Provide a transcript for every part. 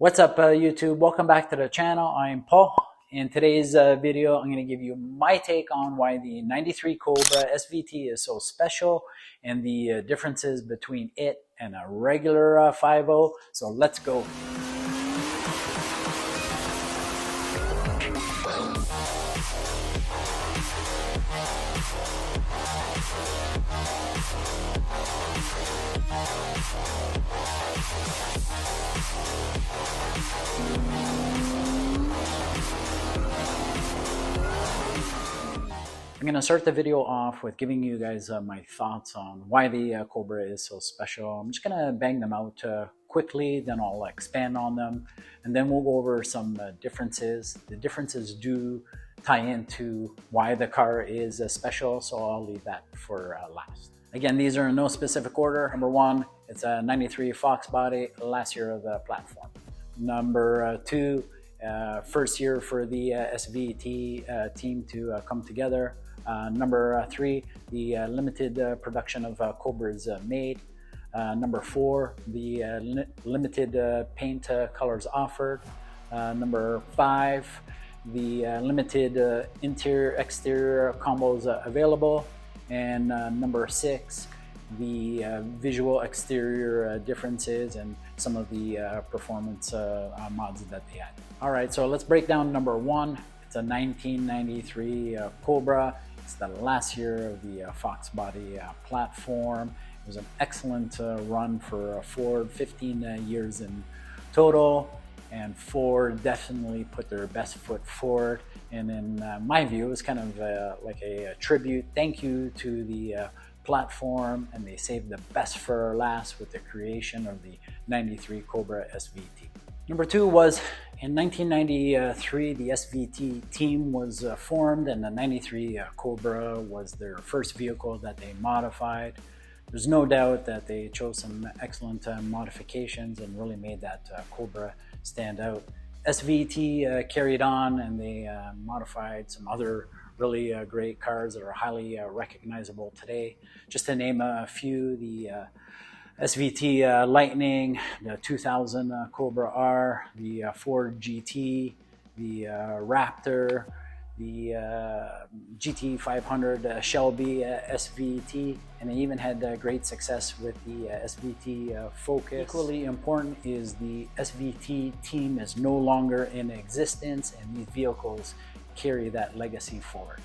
What's up YouTube? Welcome back to the channel. I'm Paul. In today's video, I'm going to give you my take on why the 93 Cobra SVT is so special and the differences between it and a regular 5.0. So let's go. I'm going to start the video off with giving you guys my thoughts on why the Cobra is so special. I'm just going to bang them out quickly, then I'll expand on them, and then we'll go over some differences. The differences do tie into why the car is special, so I'll leave that for last. Again, these are in no specific order. Number one, it's a 93 Foxbody, last year of the platform. Number two, first year for the SVT team to come together. Number three, the limited production of Cobras made. Number four, the limited paint colors offered. Number five, the limited interior-exterior combos available. And number six, the visual exterior differences and some of the performance mods that they had. All right, so let's break down number one. It's a 1993 Cobra. It's the last year of the Foxbody platform. It was an excellent run for Ford, 15 years in total, and Ford definitely put their best foot forward. And in my view, it was kind of like a tribute, thank you to the platform, and they saved the best for last with the creation of the 93 Cobra SVT. Number two was in 1993, the SVT team was formed, and the 93 Cobra was their first vehicle that they modified. There's no doubt that they chose some excellent modifications and really made that Cobra stand out. SVT carried on, and they modified some other really great cars that are highly recognizable today. Just to name a few, the SVT Lightning, the 2000 Cobra R, the Ford GT, the Raptor, the GT 500 Shelby SVT, and they even had great success with the SVT Focus. Equally important is the SVT team is no longer in existence, and these vehicles carry that legacy forward.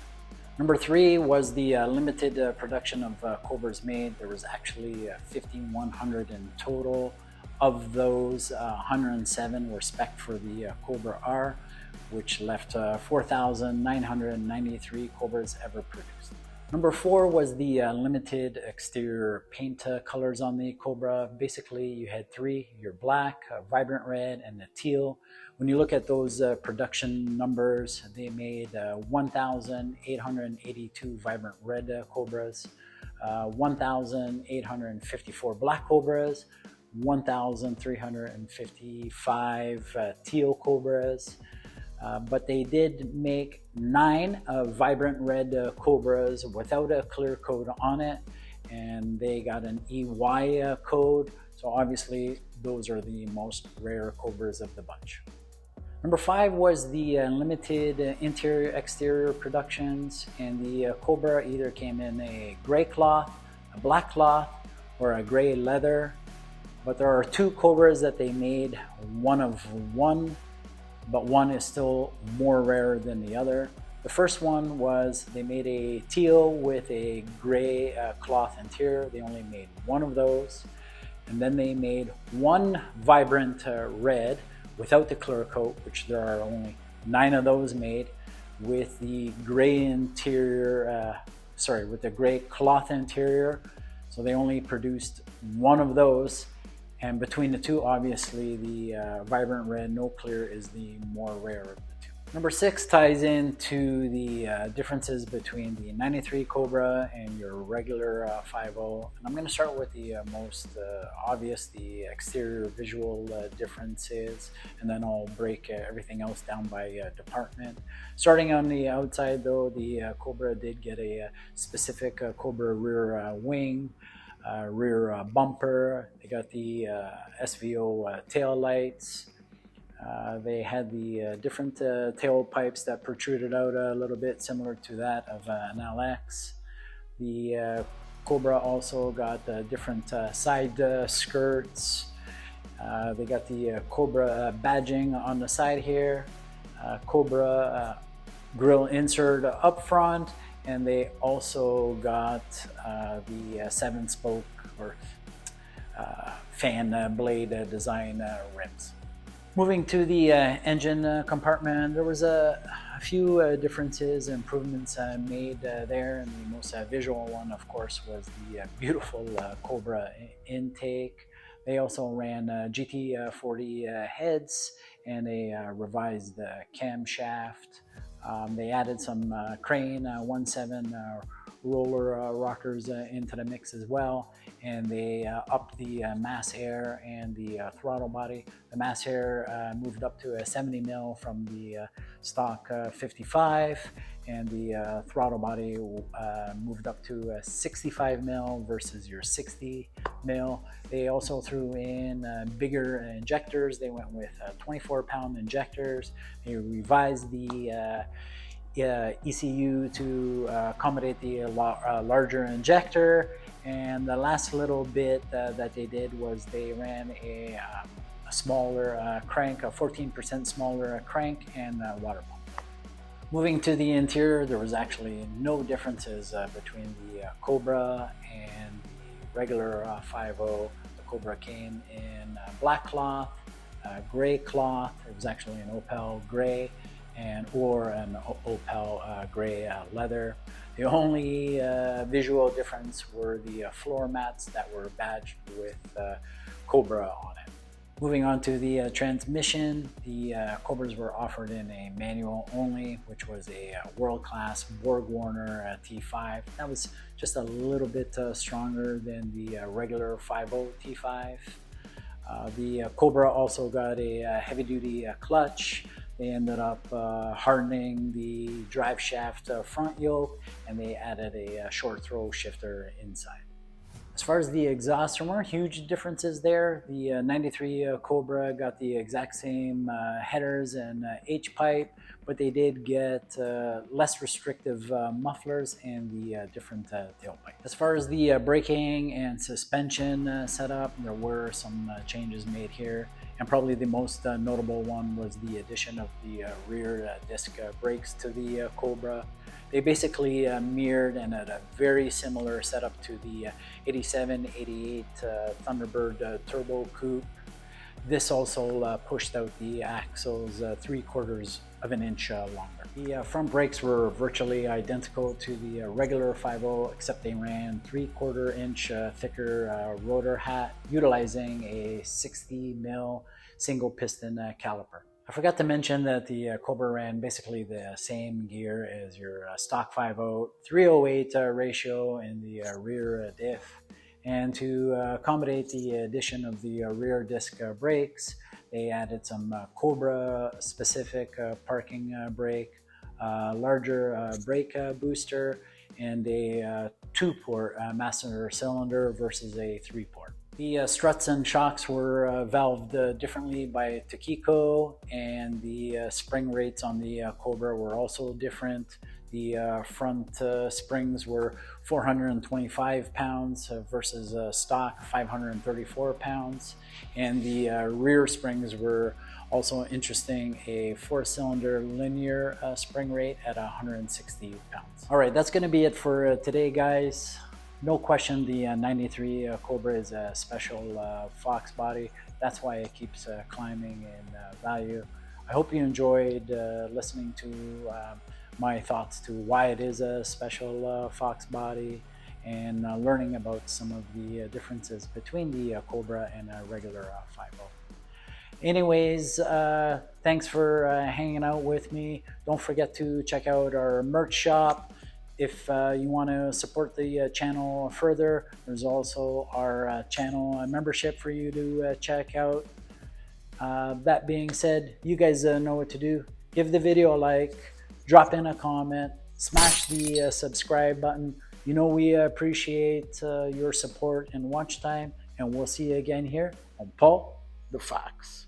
Number three was the limited production of Cobras made. There was actually 5,100 in total. Of those, 107 were spec'd for the Cobra R, which left 4,993 Cobras ever produced. Number four was the limited exterior paint colors on the Cobra. Basically, you had three: your black, vibrant red, and the teal. When you look at those production numbers, they made 1,882 vibrant red Cobras, 1,854 black Cobras, 1,355 teal Cobras. But they did make 9 vibrant red Cobras without a clear code on it, and they got an EY code. So obviously those are the most rare Cobras of the bunch. Number five was the limited interior-exterior productions, and the Cobra either came in a gray cloth, a black cloth, or a gray leather. But there are two Cobras that they made, one of one, but one is still more rare than the other. The first one was they made a teal with a gray cloth interior. They only made one of those. And then they made one vibrant red without the clear coat, which there are only 9 of those made, with the gray interior, with the gray cloth interior. So they only produced one of those. And between the two, obviously the vibrant red, no clear, is the more rare of the two. Number six ties into the differences between the 93 Cobra and your regular 5.0. And I'm going to start with the most obvious, the exterior visual differences, and then I'll break everything else down by department. Starting on the outside though, the Cobra did get a specific Cobra rear wing, rear bumper. They got the SVO tail lights. They had the different tailpipes that protruded out a little bit, similar to that of an LX. The Cobra also got different side skirts. They got the Cobra badging on the side here, Cobra grill insert up front, and they also got the 7-spoke or fan blade design rims. Moving to the engine compartment, there was a few differences, improvements made there, and the most visual one, of course, was the beautiful Cobra intake. They also ran GT40 heads and a revised camshaft. They added some crane 1.7 roller rockers into the mix as well, and they upped the mass air and the throttle body. The mass air moved up to a 70 mil from the stock 55, and the throttle body moved up to 65 mil versus your 60 mil. They also threw in bigger injectors. They went with 24-pound injectors. They revised the ECU to accommodate the larger injector, and the last little bit that they did was they ran a smaller crank, a 14% smaller crank, and water pump. Moving to the interior, there was actually no differences between the Cobra and the regular 5.0. The Cobra came in black cloth, gray cloth. It was actually an Opel gray, or an Opel gray leather. The only visual difference were the floor mats that were badged with Cobra on it. Moving on to the transmission, the Cobras were offered in a manual only, which was a world-class Borg-Warner T5. That was just a little bit stronger than the regular 5.0 T5. The Cobra also got a heavy-duty clutch. They ended up hardening the drive shaft front yoke, and they added a short throw shifter inside. As far as the exhaust, there weren't huge differences there. The 93 Cobra got the exact same headers and H-pipe, but they did get less restrictive mufflers and the different tailpipe. As far as the braking and suspension setup, there were some changes made here. And probably the most notable one was the addition of the rear disc brakes to the Cobra. They basically mirrored and had a very similar setup to the 87, 88 Thunderbird Turbo Coupe. This also pushed out the axles 3/4 of an inch longer. The front brakes were virtually identical to the regular 5.0, except they ran 3/4 inch thicker rotor hat, utilizing a 60 mil single piston caliper. I forgot to mention that the Cobra ran basically the same gear as your stock 5.0, 308 ratio in the rear diff. And to accommodate the addition of the rear disc brakes, they added some Cobra specific parking brake, larger brake booster, and a 2-port master cylinder versus a 3-port. The struts and shocks were valved differently by Takiko, and the spring rates on the Cobra were also different. The front springs were 425 pounds versus stock 534 pounds. And the rear springs were also interesting, a 4-cylinder linear spring rate at 160 pounds. All right, that's gonna be it for today, guys. No question, the 93 Cobra is a special Foxbody. That's why it keeps climbing in value. I hope you enjoyed listening to my thoughts to why it is a special Foxbody, and learning about some of the differences between the Cobra and a regular 5.0. Anyways, thanks for hanging out with me. Don't forget to check out our merch shop. If you want to support the channel further, there's also our channel membership for you to check out. That being said, you guys know what to do. Give the video a like, drop in a comment, smash the subscribe button. You know we appreciate your support and watch time, and we'll see you again here on Paul the Fox.